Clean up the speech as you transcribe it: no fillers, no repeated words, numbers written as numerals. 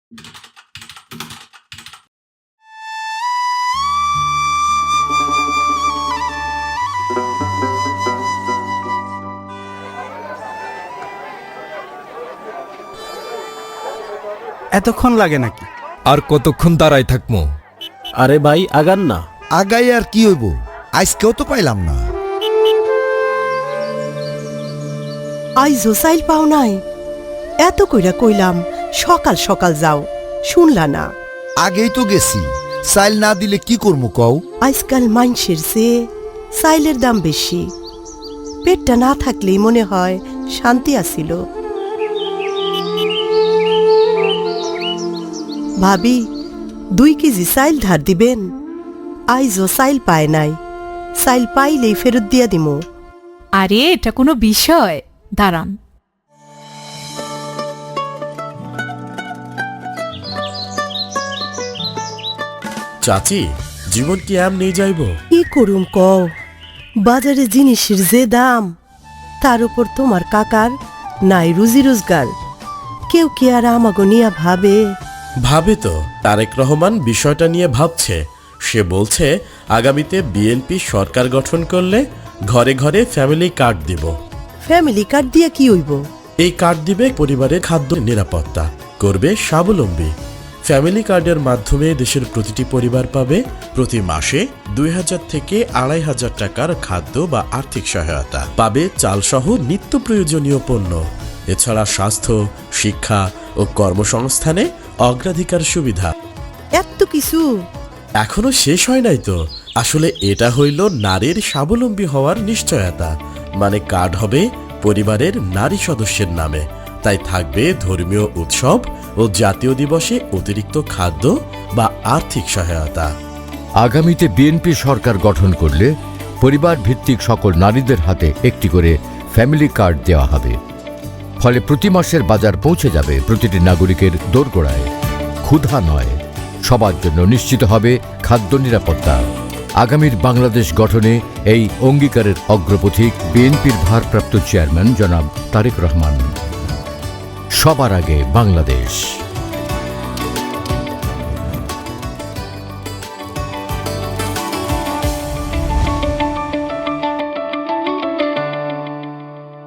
এতক্ষণ লাগে নাকি? আর কতক্ষণ দাঁড়ায় থাকবো? আরে ভাই আগান না। আগাই আর কি হইব, আজকেও তো পাইলাম না। আইজো চাইল পাও নাই? এত কইরা কইলাম সকাল সকাল যাও, শুনলা না। আগেই তো গেছি, চাইল না দিলে কি করবো কও? আজকাল মাইনষের চেয়ে চাইলের দাম বেশি। পেটটা না থাকলেই মনে হয় শান্তি আসিল। ভাবি 2 কেজি চাইল ধার দিবেন? আইজো চাইল পায় নাই, চাইল পাইলেই ফেরত দিয়া দিমু। আরে এটা কোনো বিষয়, দাঁড়ান। চাচি, জীবন কি এমনি যাইব? কি করুম কও, বাজারে জিনিসের যে দাম, তার উপর তোমার কাকার নাই রুজি রোজগার। কেউ কি আর আমাগো নিয়া ভাবে? ভাবে তো। তারেক রহমান বিষয়টা নিয়ে ভাবছে। সে বলছে আগামীতে বিএনপি সরকার গঠন করলে ঘরে ঘরে ফ্যামিলি কার্ড দিব। ফ্যামিলি কার্ড দিয়া কি হইব? এই কার্ড দিবে পরিবারের খাদ্য নিরাপত্তা, করবে স্বাবলম্বী। ফ্যামিলি কার্ডের মাধ্যমে দেশের প্রতিটি পরিবার পাবে প্রতি মাসে 2000 থেকে 2500 টাকার খাদ্য বা আর্থিক সহায়তা, পাবে চালসহ নিত্য প্রয়োজনীয় পণ্য। এছাড়া স্বাস্থ্য, শিক্ষা ও কর্মসংস্থানে অগ্রাধিকার সুবিধা। এত কিছু এখনো শেষ হয় নাই তো। আসলে এটা হইল নারীর স্বাবলম্বী হওয়ার নিশ্চয়তা। মানে কার্ড হবে পরিবারের নারী সদস্যের নামে, তাই থাকবে ধর্মীয় উৎসব ও জাতীয় দিবসে অতিরিক্ত খাদ্য বা আর্থিক সহায়তা। আগামীতে বিএনপি সরকার গঠন করলে পরিবার ভিত্তিক সকল নারীদের হাতে একটি করে ফ্যামিলি কার্ড দেওয়া হবে। ফলে প্রতি মাসের বাজার পৌঁছে যাবে প্রতিটি নাগরিকের দোরগোড়ায়। ক্ষুধা নয়, সবার জন্য নিশ্চিত হবে খাদ্য নিরাপত্তা। আগামীর বাংলাদেশ গঠনে এই অঙ্গীকারের অগ্রপথিক বিএনপির ভারপ্রাপ্ত চেয়ারম্যান জনাব তারেক রহমান। সবার আগে বাংলাদেশ।